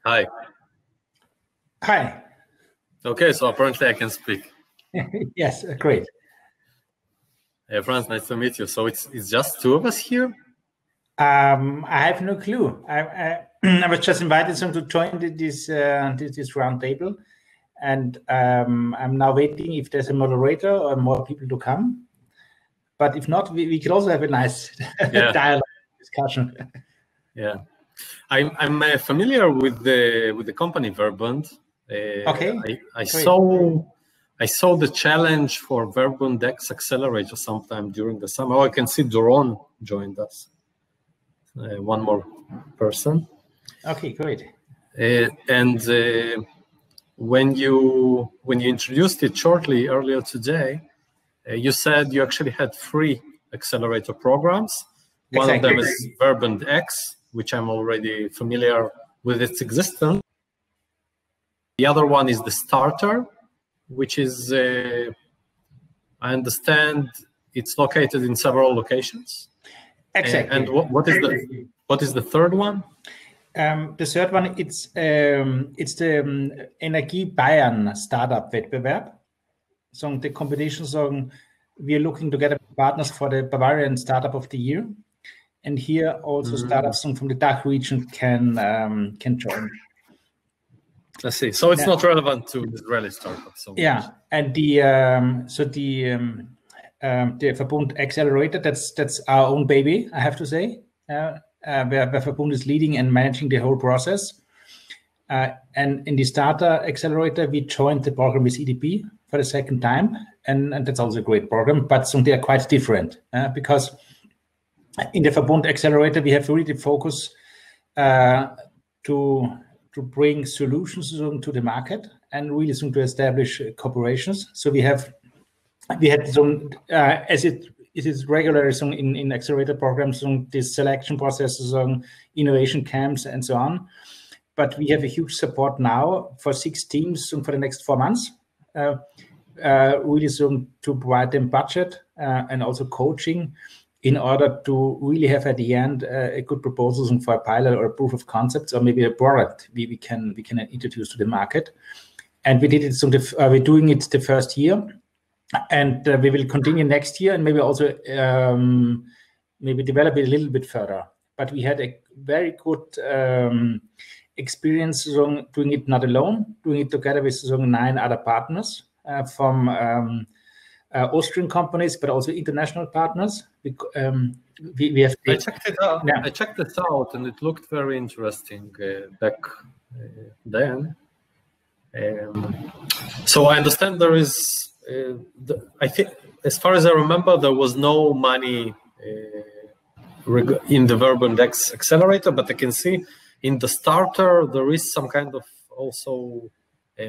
Hi. Hi. Okay, so apparently I can speak. Yes, great. Hey, Franz, nice to meet you. So it's just two of us here? I have no clue. I was just invited to join this round table, and I'm now waiting if there's a moderator or more people to come. But if not, we could also have a nice dialogue discussion. Yeah, I'm familiar with the company Verbund. Okay. I saw the challenge for Verbund X Accelerator sometime during the summer. Oh, I can see Doron joined us. One more person. Okay, great. And when you introduced it shortly earlier today, you said you actually had 3 accelerator programs. One of them is Verbund X, which I'm already familiar with its existence. The other one is the Starter, which is, I understand, it's located in several locations. Exactly. And what is the third one? The third one, it's the Energie Bayern Startup Wettbewerb. So the competition, so we are looking together with partners for the Bavarian Startup of the Year, and here also startups from the DACH region can join. I see. So it's not relevant to Israeli startups. So yeah, much. And the Verbund Accelerator, that's our own baby, I have to say. Where Verbund is leading and managing the whole process. And in the Starter Accelerator, we joined the program with EDP for the second time, and that's also a great program, but they are quite different because in the Verbund Accelerator, we have really the focus to bring solutions to the market and really to establish cooperations. So we had some, as it is regular in accelerator programs, these selection processes, innovation camps, and so on. But we have a huge support now for 6 teams for the next 4 months, really to provide them budget and also coaching in order to really have at the end a good proposal for a pilot or a proof of concepts or maybe a product we can introduce to the market. And we did it. So we're doing it the first year, and we will continue next year and maybe also maybe develop it a little bit further. But we had a very good experience doing it not alone, doing it together with 9 other partners from Austrian companies, but also international partners. We have. I checked it out. Yeah. I checked this out, and it looked very interesting back then. So I understand there is. I think, as far as I remember, there was no money in the Verbund X Accelerator, but I can see in the Starter there is some kind of also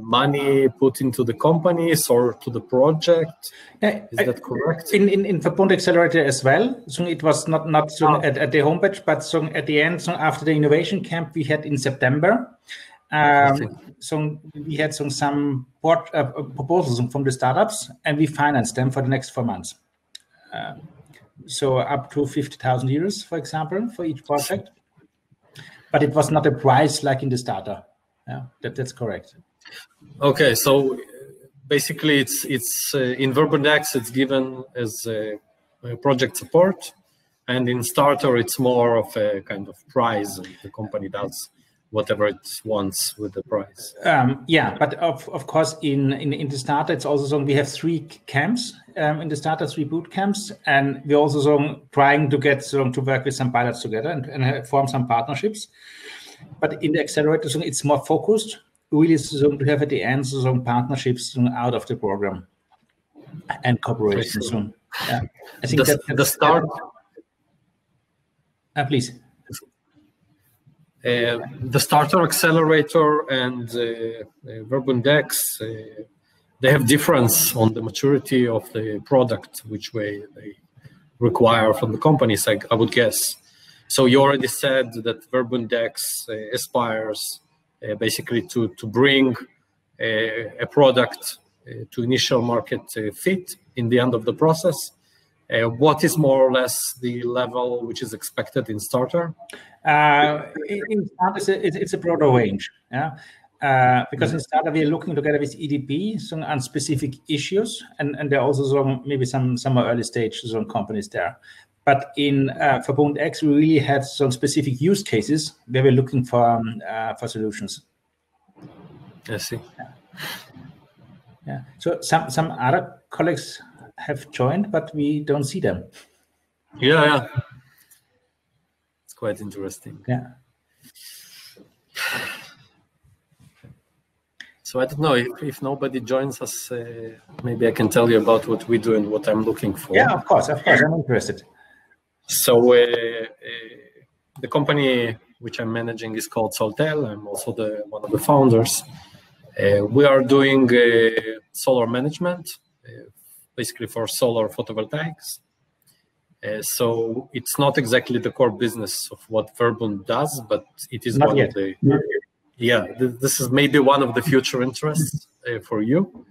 money put into the companies or to the project. Is that correct? In Verbund Accelerator as well. So it was not at the homepage, but at the end, after the innovation camp we had in September. So we had some proposals from the startups, and we financed them for the next 4 months. So up to 50,000 euros, for example, for each project. But it was not a price like in the Starter. Yeah, that's correct. Okay, so basically, it's in Verbund X, it's given as a project support, and in Starter, it's more of a kind of prize, and the company does whatever it wants with the prize. Yeah, but of course, in the Starter, it's also we have 3 camps in the Starter, 3 boot camps, and we're also trying to get to work with some pilots together and form some partnerships. But in the Accelerator, it's more focused. Really, to have at the end some partnerships out of the program and cooperation. So, yeah, I think the start. Please. The Starter Accelerator and Verbund X, they have difference on the maturity of the product, which way they require from the companies, I would guess. So you already said that Verbund X aspires basically to bring a product to initial market fit in the end of the process. What is more or less the level which is expected in starter? In starter, it's a broader range. Yeah. Because in starter we are looking together with EDP on specific issues, and there are also maybe some early stage companies there. But in Verbund X, we really have some specific use cases where we're looking for solutions. I see. Yeah. So some other colleagues have joined, but we don't see them. Yeah. It's quite interesting. Yeah. So I don't know if nobody joins us, maybe I can tell you about what we do and what I'm looking for. Yeah, of course, I'm interested. So the company which I'm managing is called Soltel. I'm also one of the founders. We are doing solar management, basically for solar photovoltaics. So it's not exactly the core business of what Verbund does, but it is one of the... Yeah, this is maybe one of the future interests for you.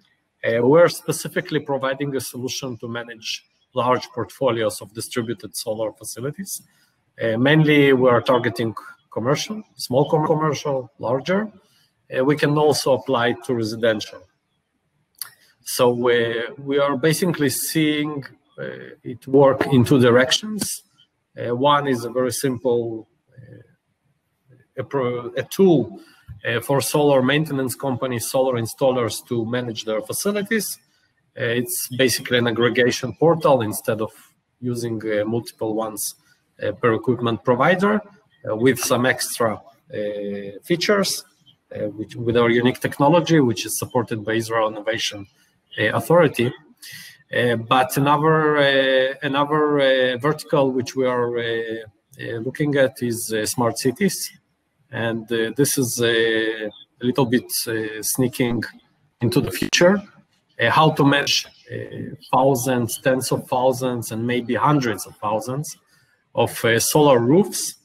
We're specifically providing a solution to manage large portfolios of distributed solar facilities. Mainly, we are targeting commercial, small commercial, larger. We can also apply to residential. So we are basically seeing it work in two directions. One is a very simple a tool for solar maintenance companies, solar installers to manage their facilities. It's basically an aggregation portal instead of using multiple ones per equipment provider with some extra features with our unique technology, which is supported by Israel Innovation Authority. But another vertical which we are looking at is smart cities. And this is a little bit sneaking into the future, how to manage thousands, tens of thousands, and maybe hundreds of thousands of solar roofs,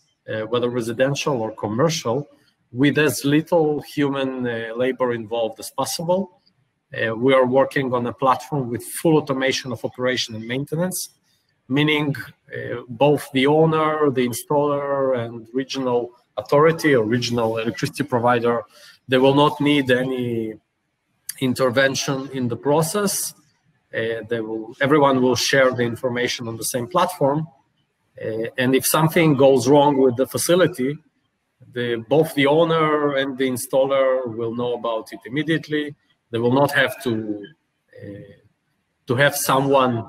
whether residential or commercial, with as little human labor involved as possible. We are working on a platform with full automation of operation and maintenance, meaning both the owner, the installer, and regional authority or regional electricity provider, they will not need any intervention in the process. Everyone will share the information on the same platform. And if something goes wrong with the facility, both the owner and the installer will know about it immediately. They will not have to have someone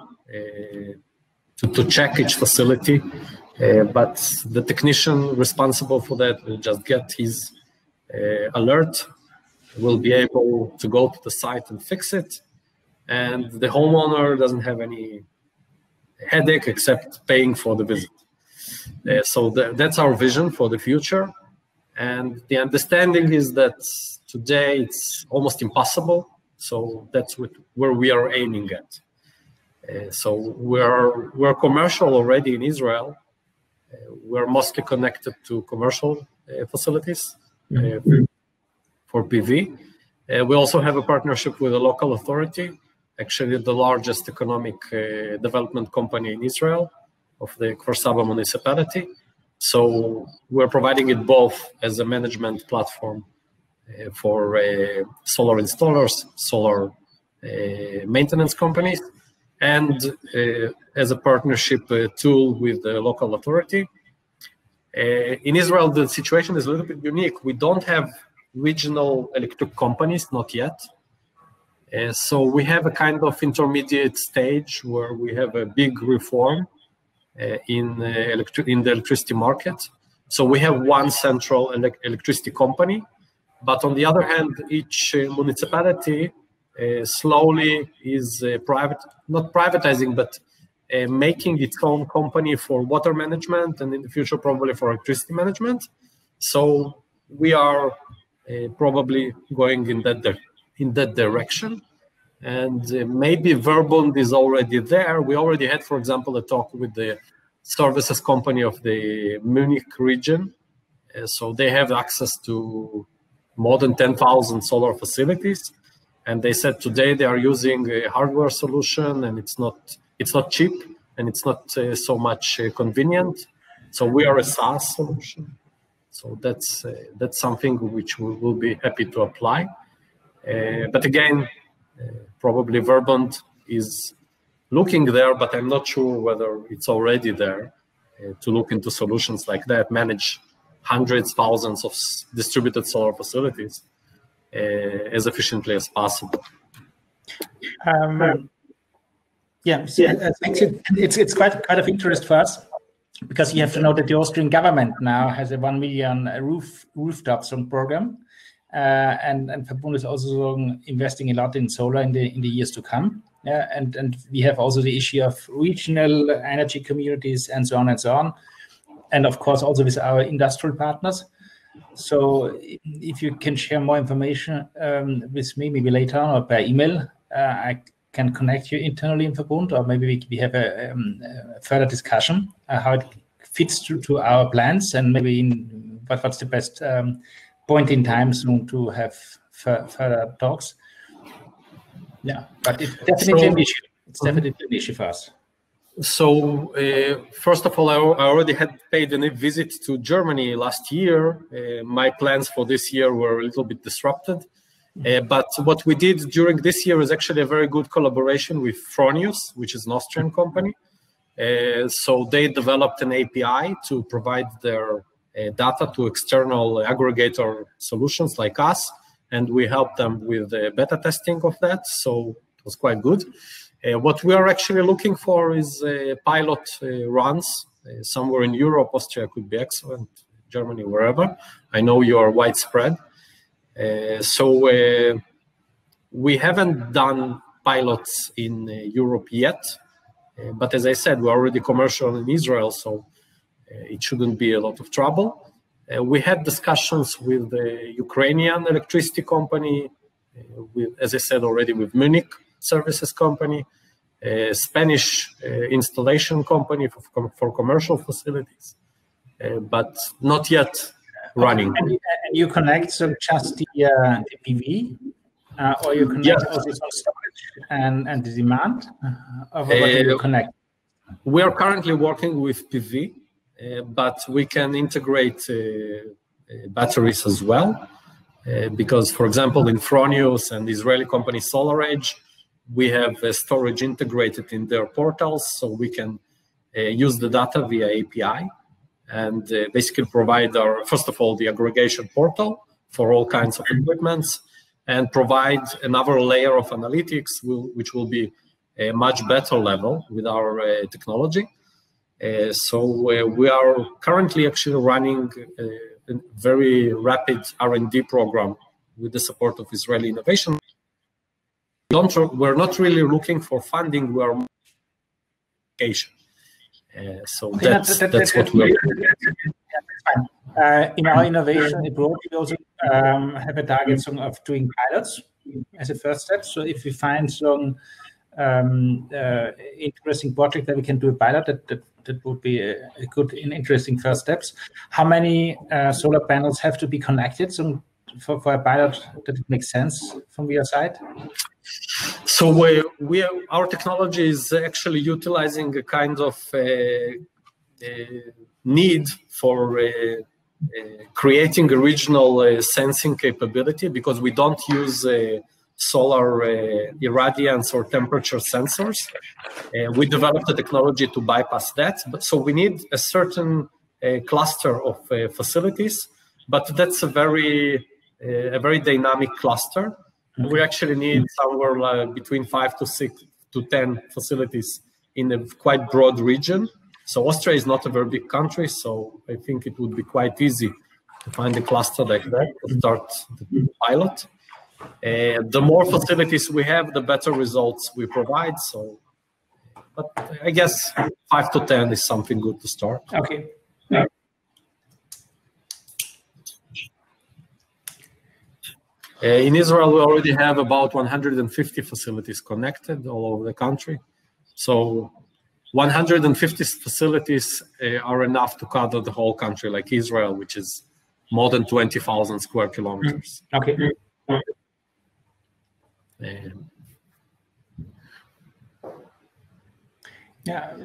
to check each facility. But the technician responsible for that will just get his alert, will be able to go to the site and fix it. And the homeowner doesn't have any headache except paying for the visit. So that's our vision for the future. And the understanding is that today it's almost impossible. So that's where we are aiming at. So we're commercial already in Israel. We're mostly connected to commercial facilities for PV. We also have a partnership with a local authority, actually the largest economic development company in Israel, of the Kfar Saba municipality. So we're providing it both as a management platform for solar installers, solar maintenance companies, and as a partnership tool with the local authority. In Israel, the situation is a little bit unique. We don't have regional electric companies, not yet. So we have a kind of intermediate stage where we have a big reform in the electricity market. So we have one central electricity company, but on the other hand, each municipality slowly is not privatizing, but making its own company for water management, and in the future probably for electricity management. So we are probably going in that direction, and maybe Verbund is already there. We already had, for example, a talk with the services company of the Munich region. So they have access to more than 10,000 solar facilities. And they said today they are using a hardware solution, and it's not cheap. and it's not so much convenient. So we are a SaaS solution. So that's something which we will be happy to apply. But again, probably Verbund is looking there, but I'm not sure whether it's already there to look into solutions like that, manage hundreds, thousands of distributed solar facilities as efficiently as possible. Yeah, so actually, it's quite of interest for us, because you have to know that the Austrian government now has a 1 million rooftops program, and Verbund is also investing a lot in solar in the years to come. And we have also the issue of regional energy communities and so on and so on, and of course also with our industrial partners. So if you can share more information with me, maybe later on or by email, I can connect you internally in Verbund, or maybe we have a further discussion how it fits to our plans, and maybe what's the best point in time soon to have further talks. Yeah, but it's definitely an issue. It's definitely an issue for us. So first of all, I already had paid a visit to Germany last year. My plans for this year were a little bit disrupted. But what we did during this year is actually a very good collaboration with Fronius, which is an Austrian company. So they developed an API to provide their data to external aggregator solutions like us, and we helped them with the beta testing of that. So it was quite good. What we are actually looking for is pilot runs somewhere in Europe. Austria could be excellent, Germany, wherever. I know you are widespread. So we haven't done pilots in Europe yet, but as I said, we're already commercial in Israel, so it shouldn't be a lot of trouble. We had discussions with the Ukrainian electricity company, as I said already, with Munich services company, Spanish installation company for commercial facilities, but not yet running. And you connect so just the PV, or you connect also some storage and the demand? What do you connect? We are currently working with PV, but we can integrate batteries as well, because, for example, in Fronius and Israeli company SolarEdge, we have storage integrated in their portals, so we can use the data via API and basically provide first of all, the aggregation portal for all kinds of equipments, and provide another layer of analytics, which will be a much better level with our technology. So we are currently actually running a very rapid R&D program with the support of Israeli Innovation. We're not really looking for funding, we are education. So that's what we're doing. In our innovation abroad, we also have a target of doing pilots as a first step. So if we find some interesting project that we can do a pilot, that would be a good and interesting first steps. How many solar panels have to be connected for a pilot that it makes sense from your side? So our technology is actually utilizing a kind of need for creating a regional sensing capability, because we don't use solar irradiance or temperature sensors. We developed a technology to bypass that, so we need a certain cluster of facilities, but that's a very dynamic cluster. We actually need somewhere between 5 to 6 to 10 facilities in a quite broad region. So Austria is not a very big country, so I think it would be quite easy to find a cluster like that to start the pilot. The more facilities we have, the better results we provide. So, but I guess 5 to 10 is something good to start. Okay. In Israel, we already have about 150 facilities connected all over the country. So 150 facilities are enough to cover the whole country, like Israel, which is more than 20,000 square kilometers. Okay. Yeah,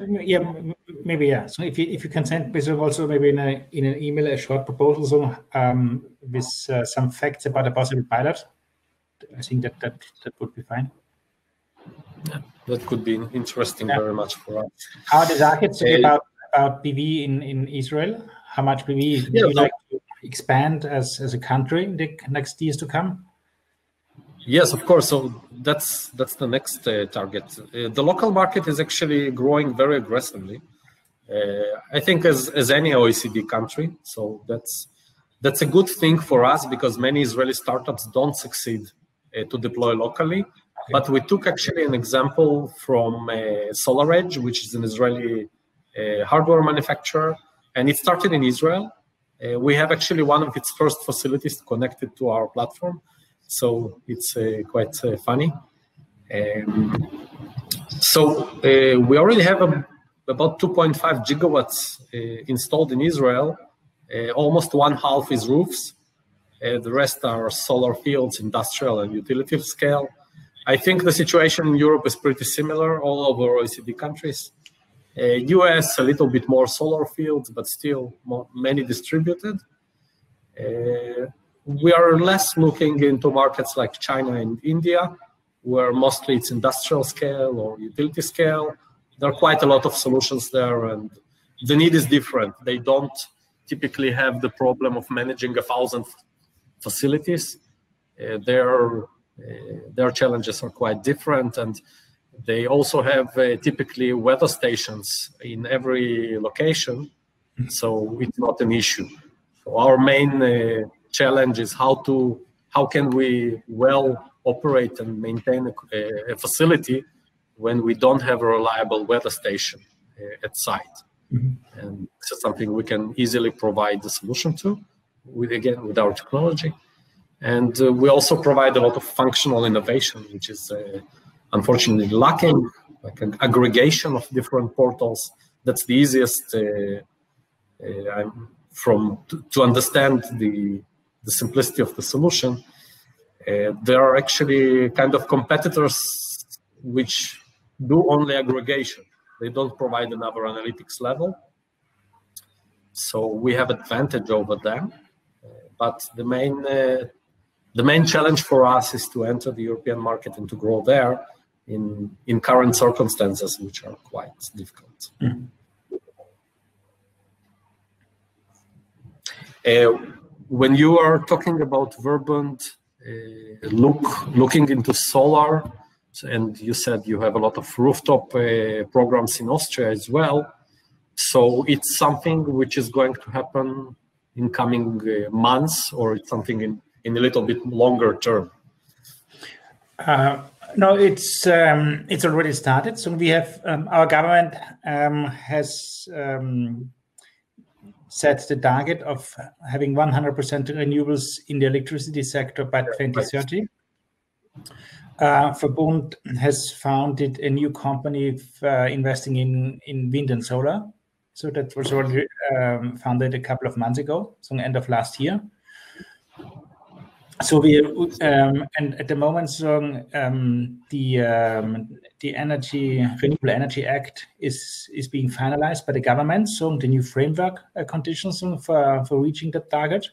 maybe, yeah. So if you can send me also maybe in an email a short proposal with some facts about a possible pilot, I think that would be fine. Yeah, that could be interesting very much for us. How the targets about PV in Israel? How much PV would you like to expand as a country in the next years to come? Yes, of course. So that's the next target. The local market is actually growing very aggressively. I think as any OECD country. So that's a good thing for us because many Israeli startups don't succeed to deploy locally. Okay. But we took actually an example from SolarEdge, which is an Israeli hardware manufacturer, and it started in Israel. We have actually one of its first facilities connected to our platform. So it's quite funny. We already have about 2.5 gigawatts installed in Israel. Almost one half is roofs. The rest are solar fields, industrial and utility scale. I think the situation in Europe is pretty similar all over OECD countries. US, a little bit more solar fields, but still many distributed. We are less looking into markets like China and India, where mostly it's industrial scale or utility scale. There are quite a lot of solutions there, and the need is different. They don't typically have the problem of managing 1,000 facilities. Their challenges are quite different, and they also have typically weather stations in every location, so it's not an issue. So our main challenge is how can we well operate and maintain a facility when we don't have a reliable weather station at site. Mm-hmm. And this is something we can easily provide the solution to with our technology. And we also provide a lot of functional innovation, which is unfortunately lacking, like an aggregation of different portals. That's the easiest to understand the simplicity of the solution. There are actually kind of competitors which do only aggregation. They don't provide another analytics level. So we have advantage over them. But the main challenge for us is to enter the European market and to grow there in current circumstances, which are quite difficult. When you are talking about Verbund, looking into solar, and you said you have a lot of rooftop programs in Austria as well, so it's something which is going to happen in coming months, or it's something in a little bit longer term? No, it's already started. So we have our government has set the target of having 100% renewables in the electricity sector by 2030. Verbund has founded a new company investing in wind and solar. So that was already founded a couple of months ago, so end of last year. So we and at the moment, so the Renewable Energy Act is being finalized by the government. So the new framework conditions for reaching that target.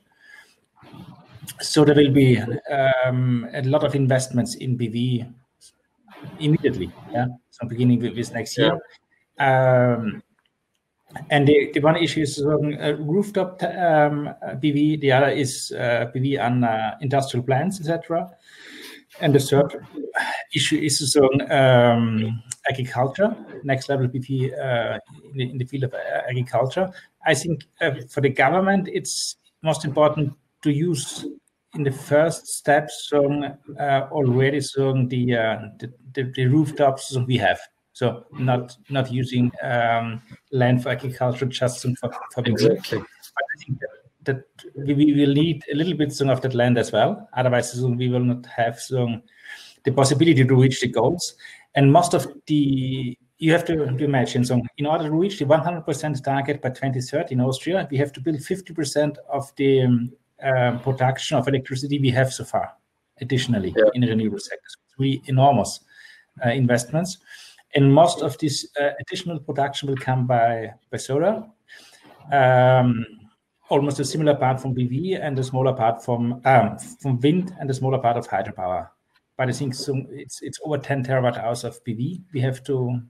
So there will be a lot of investments in PV immediately. Yeah, so beginning with this next year. And the one issue is rooftop PV. The other is PV on industrial plants, etc. And the third issue is agriculture, next level PV in the field of agriculture. I think for the government, it's most important to use in the first steps already the rooftops we have. So not using land for agriculture just for exactly. But I think that we will need a little bit of that land as well. Otherwise, we will not have the possibility to reach the goals. And most of you have to imagine, so in order to reach the 100% target by 2030 in Austria, we have to build 50% of the production of electricity we have so far, additionally in the renewable sector. So it's really enormous investments. And most of this additional production will come by solar. Almost a similar part from PV and a smaller part from wind and a smaller part of hydropower. But I think it's over 10 terawatt hours of PV we have to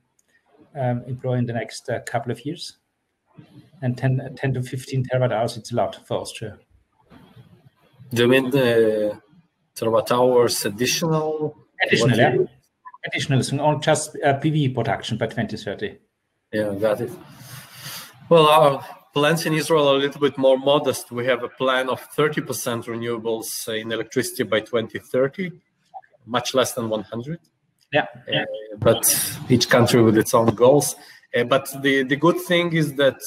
employ in the next couple of years. And 10 to 15 terawatt hours, it's a lot for Austria. Do you mean the terawatt hours additional? Additional, yeah. Additional, so not just PV production by 2030. Yeah, got it. Well, our plans in Israel are a little bit more modest. We have a plan of 30% renewables in electricity by 2030, much less than 100. Yeah. But each country with its own goals. But the good thing is that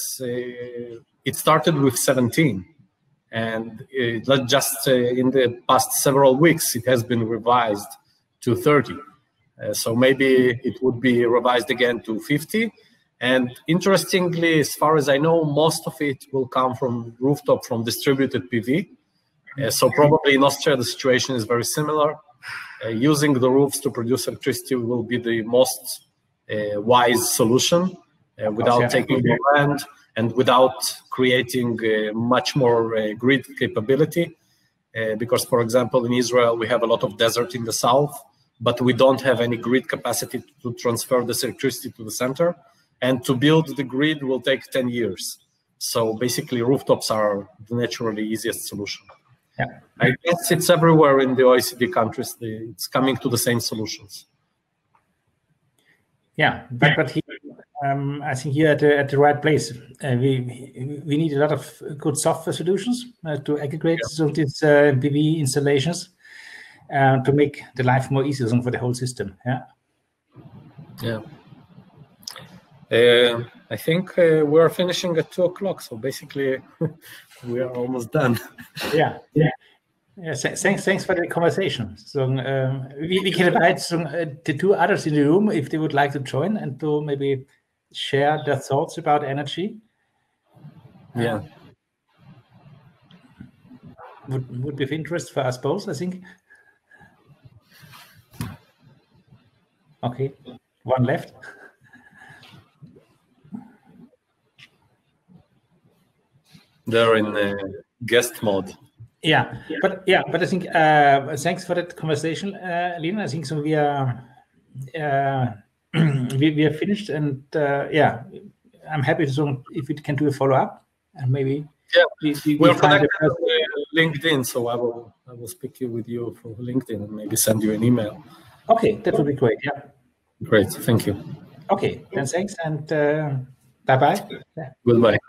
it started with 17. And just in the past several weeks, it has been revised to 30. So maybe it would be revised again to 50. And interestingly, as far as I know, most of it will come from rooftop, from distributed PV. So probably in Austria, the situation is very similar. Using the roofs to produce electricity will be the most wise solution without taking the land and without creating much more grid capability. Because, for example, in Israel, we have a lot of desert in the south, but we don't have any grid capacity to transfer this electricity to the center. And to build the grid will take 10 years. So basically, rooftops are the naturally easiest solution. Yeah. I guess it's everywhere in the OECD countries. It's coming to the same solutions. Yeah, but here, I think you're at the right place. We need a lot of good software solutions to aggregate some of these PV installations to make the life more easier for the whole system. Yeah. Yeah. I think we're finishing at 2 o'clock, so basically we are almost done. Yeah. Thanks for the conversation. So we can invite the two others in the room if they would like to join and to maybe share their thoughts about energy. Yeah. Would be of interest for us both, I think. Okay, one left. They're in guest mode. Yeah, but I think thanks for that conversation, Lena. I think so. We are finished, and I'm happy to if we can do a follow up and maybe. Yeah, we're connected on LinkedIn, so I will speak with you for LinkedIn and maybe send you an email. Okay, that would be great. Yeah. Great, thank you. Okay, then thanks and bye bye. Goodbye.